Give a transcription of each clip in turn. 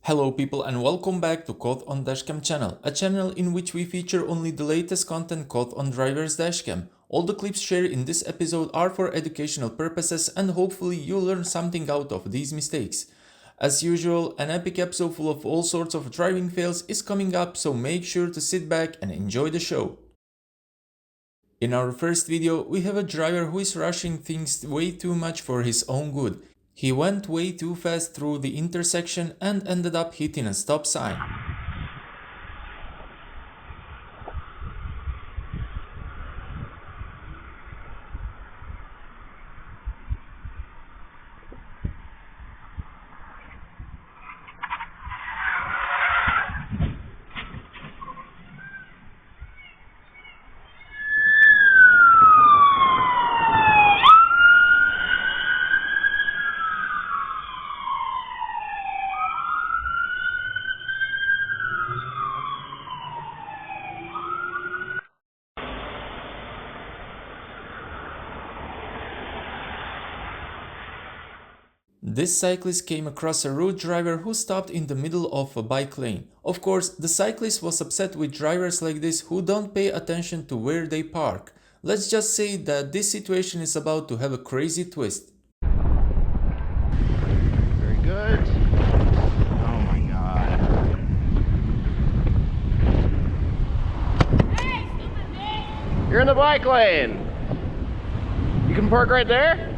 Hello people and welcome back to Code on Dashcam channel, a channel in which we feature only the latest content code on drivers dashcam. All the clips shared in this episode are for educational purposes and hopefully you'll learn something out of these mistakes. As usual, an epic episode full of all sorts of driving fails is coming up, so make sure to sit back and enjoy the show. In our first video, we have a driver who is rushing things way too much for his own good. He went way too fast through the intersection and ended up hitting a stop sign. This cyclist came across a rude driver who stopped in the middle of a bike lane. Of course, the cyclist was upset with drivers like this who don't pay attention to where they park. Let's just say that this situation is about to have a crazy twist. Very good. Oh my god. Hey, stupid bitch! You're in the bike lane. You can park right there?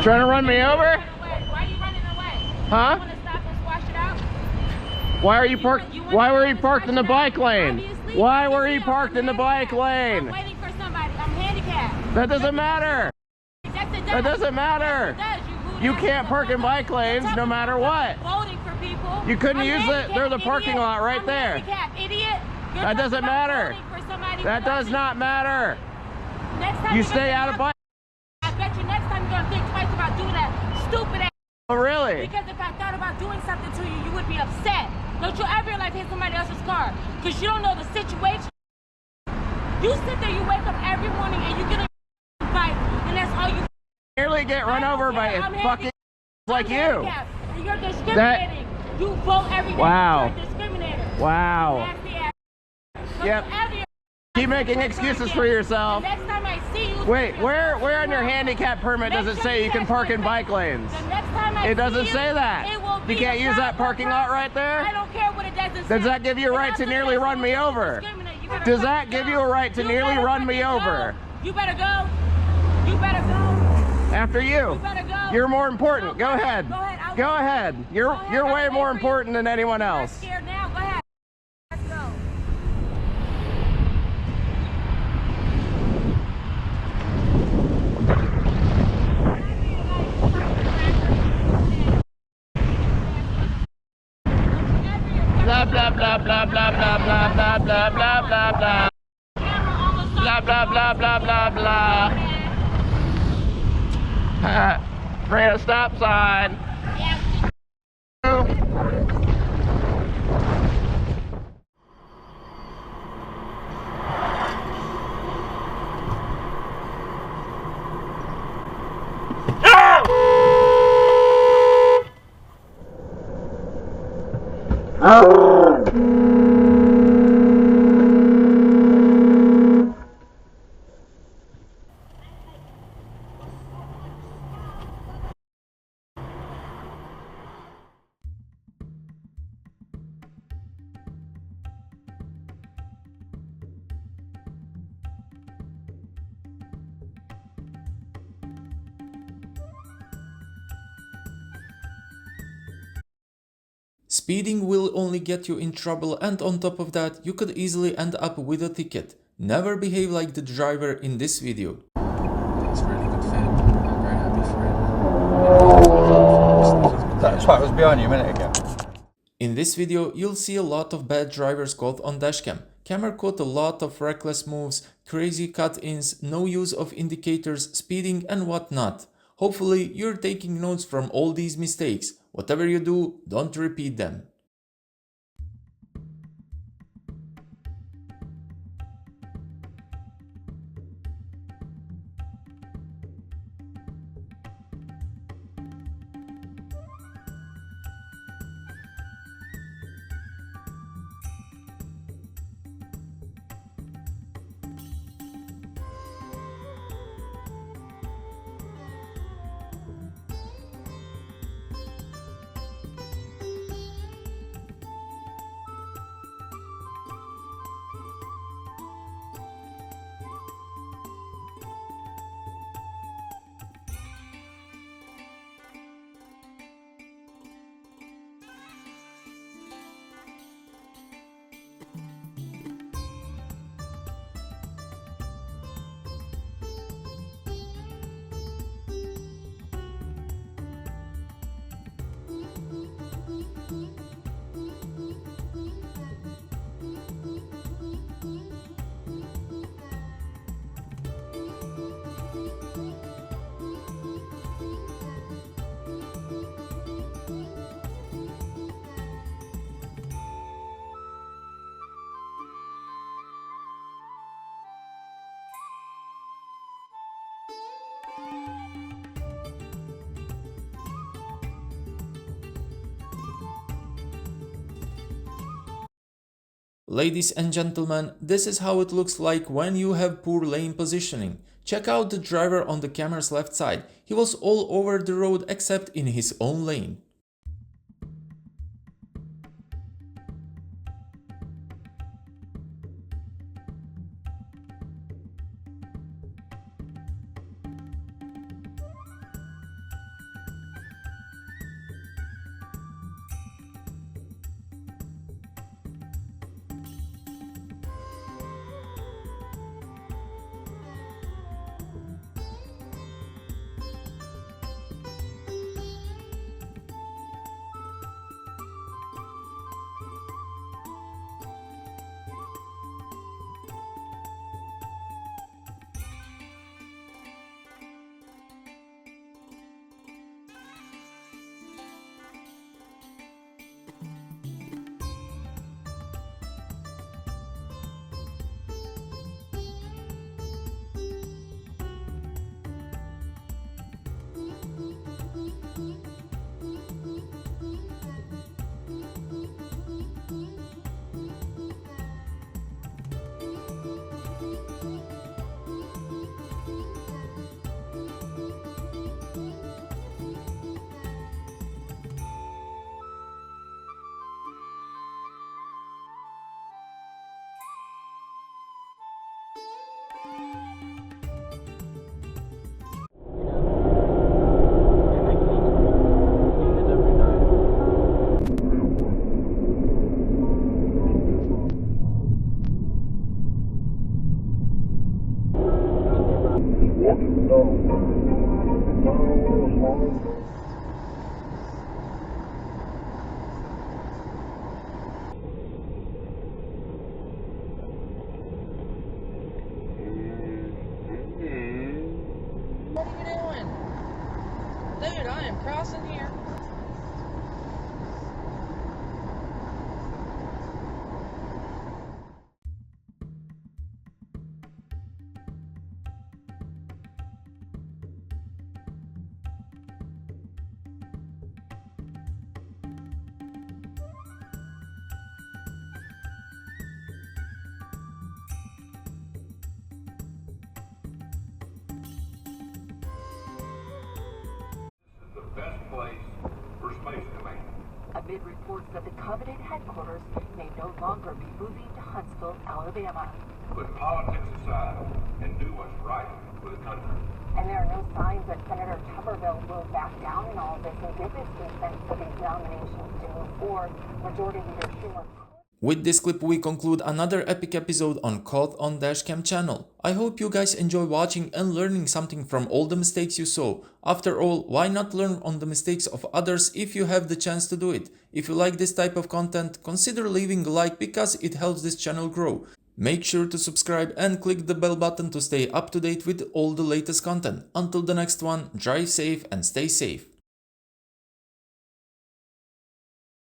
Trying to run me over? Why are you running away? Huh? You want to stop and squash it out? Why are you parked? Why were you parked in the bike lane? Obviously, Why were you I'm parked in the bike handicapped. lane? I'm waiting for somebody. I'm handicapped. That doesn't matter. Yes, it does. That doesn't matter. Yes, it does. You can't park in bike lanes no matter what. Voting for people. You couldn't I'm use it. There's a handicapped, parking idiot. lot right I'm there. handicapped, idiot. You're That doesn't talking about matter. voting for somebody That who does doesn't. not matter. Next time You you're stay gonna out of bike. I bet you next time you're gonna think twice about doing that stupid ass. Oh, really? Because if I thought about doing something to you, you would be upset. Don't you ever in life hit somebody else's car? Because you don't know the situation. You sit there, you wake up every morning and you get a bike, and that's all you. Nearly get run over by a fucking like you. And you're discriminating. You vote every day. Wow. You're a discriminator. Wow. Nasty ass. Don't Yep. you ever- Keep making excuses for yourself. The next time I see you. Wait, where on your handicap permit does it say you can park in bike lanes? The next time I It doesn't see say you, that. it will be You can't the use that proper parking lot right I there? don't care what it doesn't say. Does that give you a right to nearly run me over? Does that give you a right to nearly run me over? You better go. You better go. After you. You better go. You're more important. Go ahead. Go ahead. I'll Go wait. ahead. You're Go ahead. way I'll more wait for you. important than anyone I'm else. scared now. Go ahead. Let's go. Blah blah blah blah blah blah blah blah blah blah blah blah. Blah blah blah blah blah blah. Ran a stop sign. Speeding will only get you in trouble, and on top of that, you could easily end up with a ticket. Never behave like the driver in this video. It's a really good film. I'm very happy for him. That's why I was behind you a minute ago. In this video, you'll see a lot of bad drivers caught on dashcam. Camera caught a lot of reckless moves, crazy cut-ins, no use of indicators, speeding and whatnot. Hopefully, you're taking notes from all these mistakes. Whatever you do, don't repeat them. Ladies and gentlemen, this is how it looks like when you have poor lane positioning. Check out the driver on the camera's left side. He was all over the road except in his own lane. What are you doing? Dude, I am crossing here. Best place for Space Command. Amid reports that the coveted headquarters may no longer be moving to Huntsville, Alabama. Put politics aside and do what's right for the country. And there are no signs that Senator Tuberville will back down in all this and give his consent for these nominations to move forward. Majority Leader Schumer. With this clip we conclude another epic episode on Caught on Dashcam channel. I hope you guys enjoy watching and learning something from all the mistakes you saw. After all, why not learn on the mistakes of others if you have the chance to do it? If you like this type of content, consider leaving a like because it helps this channel grow. Make sure to subscribe and click the bell button to stay up to date with all the latest content. Until the next one, drive safe and stay safe.